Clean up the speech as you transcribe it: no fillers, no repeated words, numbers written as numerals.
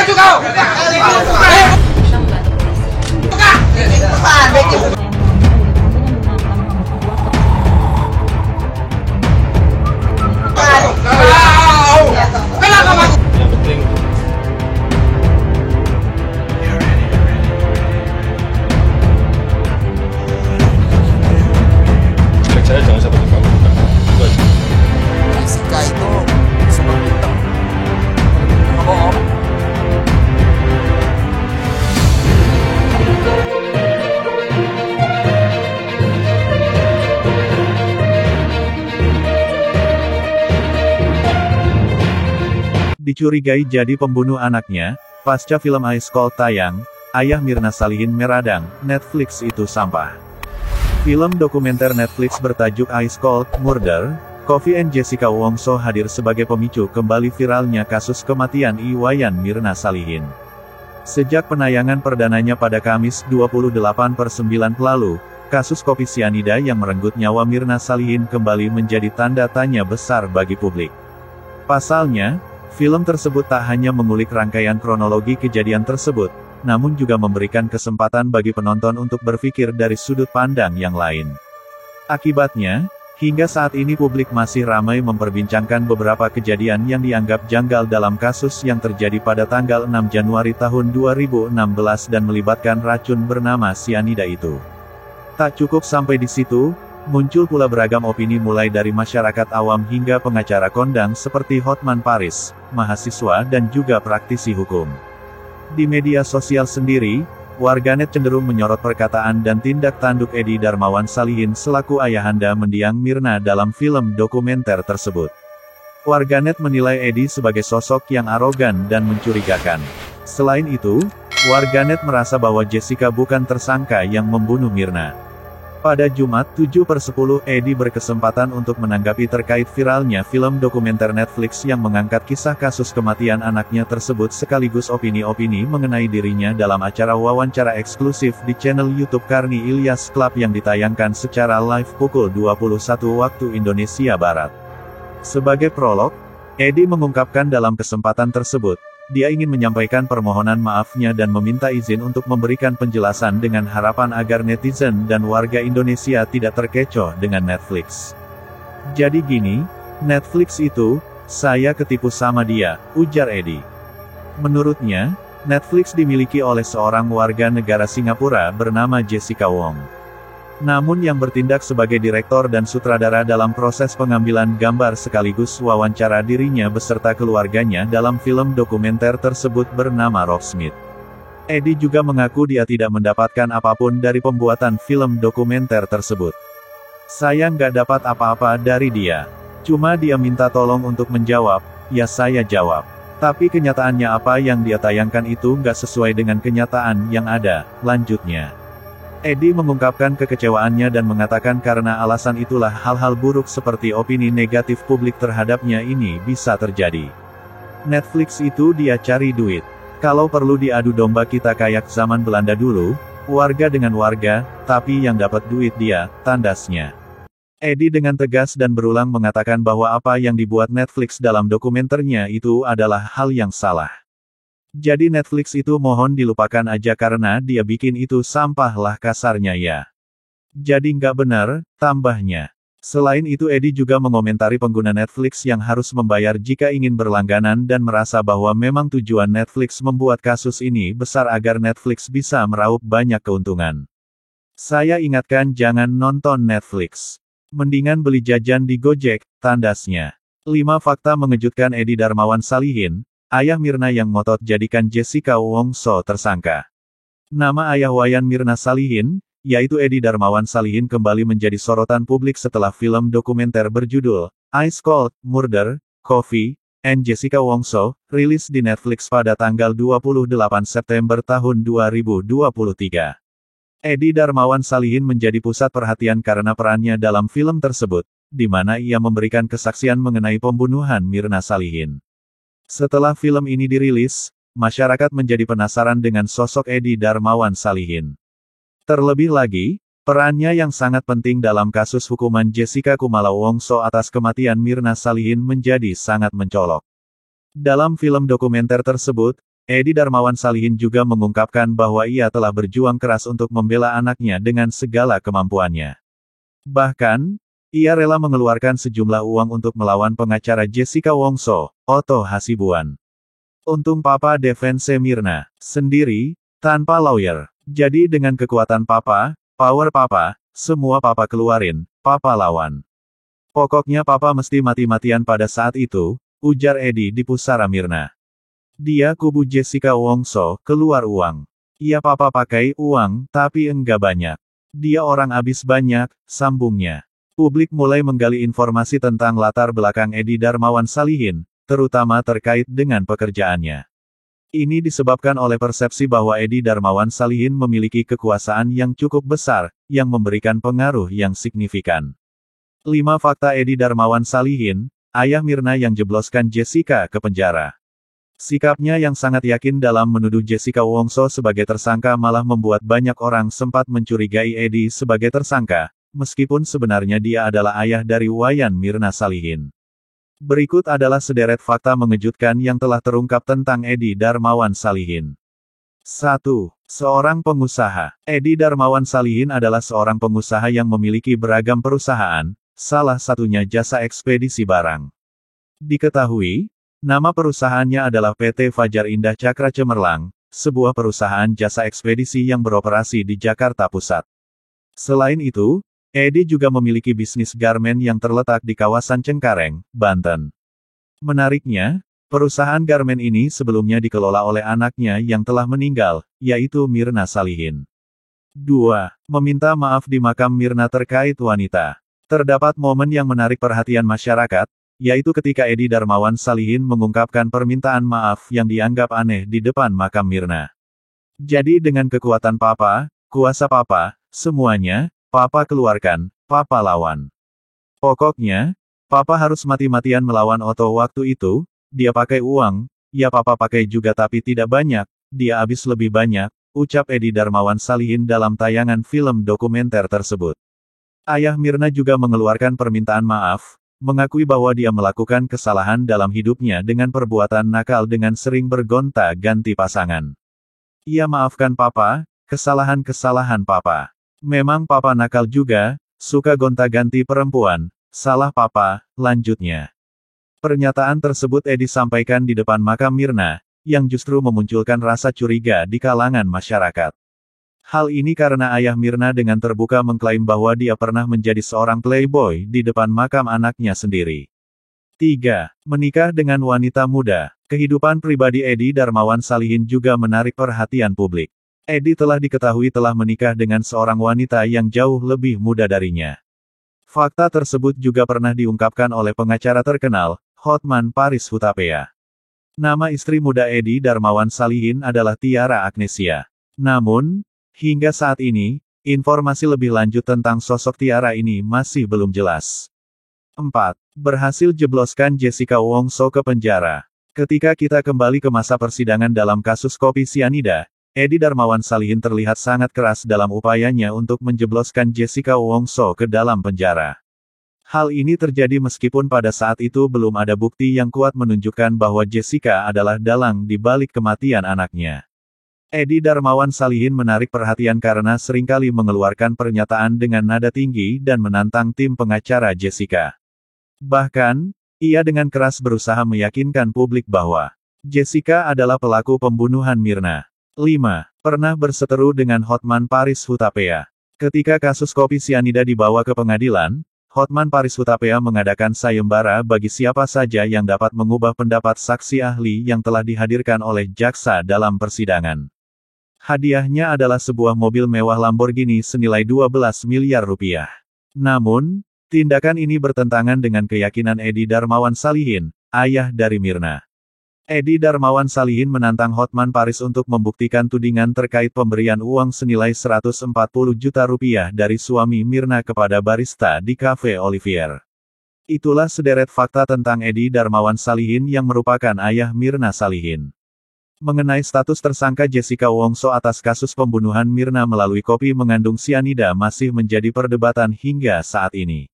maju kau. Saya jangan seperti kamu. Itu aja. Jessica itu seperti itu. Bohong. Dicurigai jadi pembunuh anaknya, pasca film Ice Cold tayang, ayah Mirna Salihin meradang, Netflix itu sampah. Film dokumenter Netflix bertajuk Ice Cold Murder, Coffee and Jessica Wongso hadir sebagai pemicu kembali viralnya kasus kematian Iwayan Mirna Salihin. Sejak penayangan perdananya pada Kamis 28/9 lalu, kasus kopi sianida yang merenggut nyawa Mirna Salihin kembali menjadi tanda tanya besar bagi publik. Pasalnya, film tersebut tak hanya mengulik rangkaian kronologi kejadian tersebut, namun juga memberikan kesempatan bagi penonton untuk berpikir dari sudut pandang yang lain. Akibatnya, hingga saat ini publik masih ramai memperbincangkan beberapa kejadian yang dianggap janggal dalam kasus yang terjadi pada tanggal 6 Januari tahun 2016 dan melibatkan racun bernama sianida itu. Tak cukup sampai di situ, muncul pula beragam opini mulai dari masyarakat awam hingga pengacara kondang seperti Hotman Paris, mahasiswa dan juga praktisi hukum. Di media sosial sendiri, warganet cenderung menyorot perkataan dan tindak tanduk Edi Darmawan Salihin selaku ayahanda mendiang Mirna dalam film dokumenter tersebut. Warganet menilai Edi sebagai sosok yang arogan dan mencurigakan. Selain itu, warganet merasa bahwa Jessica bukan tersangka yang membunuh Mirna. Pada Jumat 7/10, Edi berkesempatan untuk menanggapi terkait viralnya film dokumenter Netflix yang mengangkat kisah kasus kematian anaknya tersebut sekaligus opini-opini mengenai dirinya dalam acara wawancara eksklusif di channel YouTube Karni Ilyas Club yang ditayangkan secara live pukul 21 waktu Indonesia Barat. Sebagai prolog, Edi mengungkapkan dalam kesempatan tersebut, dia ingin menyampaikan permohonan maafnya dan meminta izin untuk memberikan penjelasan dengan harapan agar netizen dan warga Indonesia tidak terkecoh dengan Netflix. Jadi gini, Netflix itu, saya ketipu sama dia, ujar Edi. Menurutnya, Netflix dimiliki oleh seorang warga negara Singapura bernama Jessica Wong. Namun yang bertindak sebagai direktor dan sutradara dalam proses pengambilan gambar sekaligus wawancara dirinya beserta keluarganya dalam film dokumenter tersebut bernama Rob Smith. Edi juga mengaku dia tidak mendapatkan apapun dari pembuatan film dokumenter tersebut. Saya nggak dapat apa-apa dari dia. Cuma dia minta tolong untuk menjawab, ya saya jawab. Tapi kenyataannya apa yang dia tayangkan itu nggak sesuai dengan kenyataan yang ada, lanjutnya. Edi mengungkapkan kekecewaannya dan mengatakan karena alasan itulah hal-hal buruk seperti opini negatif publik terhadapnya ini bisa terjadi. Netflix itu dia cari duit. Kalau perlu diadu domba kita kayak zaman Belanda dulu, warga dengan warga, tapi yang dapat duit dia, tandasnya. Edi dengan tegas dan berulang mengatakan bahwa apa yang dibuat Netflix dalam dokumenternya itu adalah hal yang salah. Jadi Netflix itu mohon dilupakan aja karena dia bikin itu sampah lah kasarnya ya. Jadi nggak benar, tambahnya. Selain itu Edi juga mengomentari pengguna Netflix yang harus membayar jika ingin berlangganan dan merasa bahwa memang tujuan Netflix membuat kasus ini besar agar Netflix bisa meraup banyak keuntungan. Saya ingatkan jangan nonton Netflix. Mendingan beli jajan di Gojek, tandasnya. 5 fakta mengejutkan Edi Darmawan Salihin, ayah Mirna yang ngotot jadikan Jessica Wongso tersangka. Nama ayah Wayan Mirna Salihin, yaitu Edi Darmawan Salihin kembali menjadi sorotan publik setelah film dokumenter berjudul Ice Cold Murder, Coffee and Jessica Wongso, rilis di Netflix pada tanggal 28 September tahun 2023. Edi Darmawan Salihin menjadi pusat perhatian karena perannya dalam film tersebut, di mana ia memberikan kesaksian mengenai pembunuhan Mirna Salihin. Setelah film ini dirilis, masyarakat menjadi penasaran dengan sosok Edi Darmawan Salihin. Terlebih lagi, perannya yang sangat penting dalam kasus hukuman Jessica Kumala Wongso atas kematian Mirna Salihin menjadi sangat mencolok. Dalam film dokumenter tersebut, Edi Darmawan Salihin juga mengungkapkan bahwa ia telah berjuang keras untuk membela anaknya dengan segala kemampuannya. Bahkan, ia rela mengeluarkan sejumlah uang untuk melawan pengacara Jessica Wongso, Otto Hasibuan. Untung Papa defense Mirna sendiri, tanpa lawyer. Jadi dengan kekuatan Papa, power Papa, semua Papa keluarin, Papa lawan. Pokoknya Papa mesti mati-matian pada saat itu, ujar Edi di pusara Mirna. Dia kubu Jessica Wongso, keluar uang. Iya Papa pakai uang, tapi enggak banyak. Dia orang abis banyak, sambungnya. Publik mulai menggali informasi tentang latar belakang Edi Darmawan Salihin, terutama terkait dengan pekerjaannya. Ini disebabkan oleh persepsi bahwa Edi Darmawan Salihin memiliki kekuasaan yang cukup besar, yang memberikan pengaruh yang signifikan. 5 fakta Edi Darmawan Salihin, ayah Mirna yang jebloskan Jessica ke penjara. Sikapnya yang sangat yakin dalam menuduh Jessica Wongso sebagai tersangka malah membuat banyak orang sempat mencurigai Edi sebagai tersangka, meskipun sebenarnya dia adalah ayah dari Wayan Mirna Salihin. Berikut adalah sederet fakta mengejutkan yang telah terungkap tentang Edi Darmawan Salihin. 1. Seorang pengusaha. Edi Darmawan Salihin adalah seorang pengusaha yang memiliki beragam perusahaan, salah satunya jasa ekspedisi barang. Diketahui, nama perusahaannya adalah PT Fajar Indah Cakra Cemerlang, sebuah perusahaan jasa ekspedisi yang beroperasi di Jakarta Pusat. Selain itu, Edi juga memiliki bisnis garmen yang terletak di kawasan Cengkareng, Banten. Menariknya, perusahaan garmen ini sebelumnya dikelola oleh anaknya yang telah meninggal, yaitu Mirna Salihin. 2. Meminta maaf di makam Mirna terkait wanita. Terdapat momen yang menarik perhatian masyarakat, yaitu ketika Edi Darmawan Salihin mengungkapkan permintaan maaf yang dianggap aneh di depan makam Mirna. Jadi dengan kekuatan Papa, kuasa Papa, semuanya, Papa keluarkan, Papa lawan. Pokoknya, Papa harus mati-matian melawan Otto waktu itu, dia pakai uang, ya Papa pakai juga tapi tidak banyak, dia habis lebih banyak, ucap Edi Darmawan Salihin dalam tayangan film dokumenter tersebut. Ayah Mirna juga mengeluarkan permintaan maaf, mengakui bahwa dia melakukan kesalahan dalam hidupnya dengan perbuatan nakal dengan sering bergonta-ganti pasangan. Ia maafkan Papa, kesalahan-kesalahan Papa. Memang Papa nakal juga, suka gonta-ganti perempuan, salah Papa, lanjutnya. Pernyataan tersebut Edi sampaikan di depan makam Mirna, yang justru memunculkan rasa curiga di kalangan masyarakat. Hal ini karena ayah Mirna dengan terbuka mengklaim bahwa dia pernah menjadi seorang playboy di depan makam anaknya sendiri. 3. Menikah dengan wanita muda. Kehidupan pribadi Edi Darmawan Salihin juga menarik perhatian publik. Edi telah diketahui telah menikah dengan seorang wanita yang jauh lebih muda darinya. Fakta tersebut juga pernah diungkapkan oleh pengacara terkenal, Hotman Paris Hutapea. Nama istri muda Edi Darmawan Salihin adalah Tiara Agnesia. Namun, hingga saat ini, informasi lebih lanjut tentang sosok Tiara ini masih belum jelas. 4. Berhasil jebloskan Jessica Wongso ke penjara. Ketika kita kembali ke masa persidangan dalam kasus kopi sianida, Edi Darmawan Salihin terlihat sangat keras dalam upayanya untuk menjebloskan Jessica Wongso ke dalam penjara. Hal ini terjadi meskipun pada saat itu belum ada bukti yang kuat menunjukkan bahwa Jessica adalah dalang di balik kematian anaknya. Edi Darmawan Salihin menarik perhatian karena seringkali mengeluarkan pernyataan dengan nada tinggi dan menantang tim pengacara Jessica. Bahkan, ia dengan keras berusaha meyakinkan publik bahwa Jessica adalah pelaku pembunuhan Mirna. 5. Pernah berseteru dengan Hotman Paris Hutapea. Ketika kasus kopi sianida dibawa ke pengadilan, Hotman Paris Hutapea mengadakan sayembara bagi siapa saja yang dapat mengubah pendapat saksi ahli yang telah dihadirkan oleh jaksa dalam persidangan. Hadiahnya adalah sebuah mobil mewah Lamborghini senilai 12 miliar rupiah. Namun, tindakan ini bertentangan dengan keyakinan Edi Darmawan Salihin, ayah dari Mirna. Edi Darmawan Salihin menantang Hotman Paris untuk membuktikan tudingan terkait pemberian uang senilai 140 juta rupiah dari suami Mirna kepada barista di Cafe Olivier. Itulah sederet fakta tentang Edi Darmawan Salihin yang merupakan ayah Mirna Salihin. Mengenai status tersangka Jessica Wongso atas kasus pembunuhan Mirna melalui kopi mengandung sianida masih menjadi perdebatan hingga saat ini.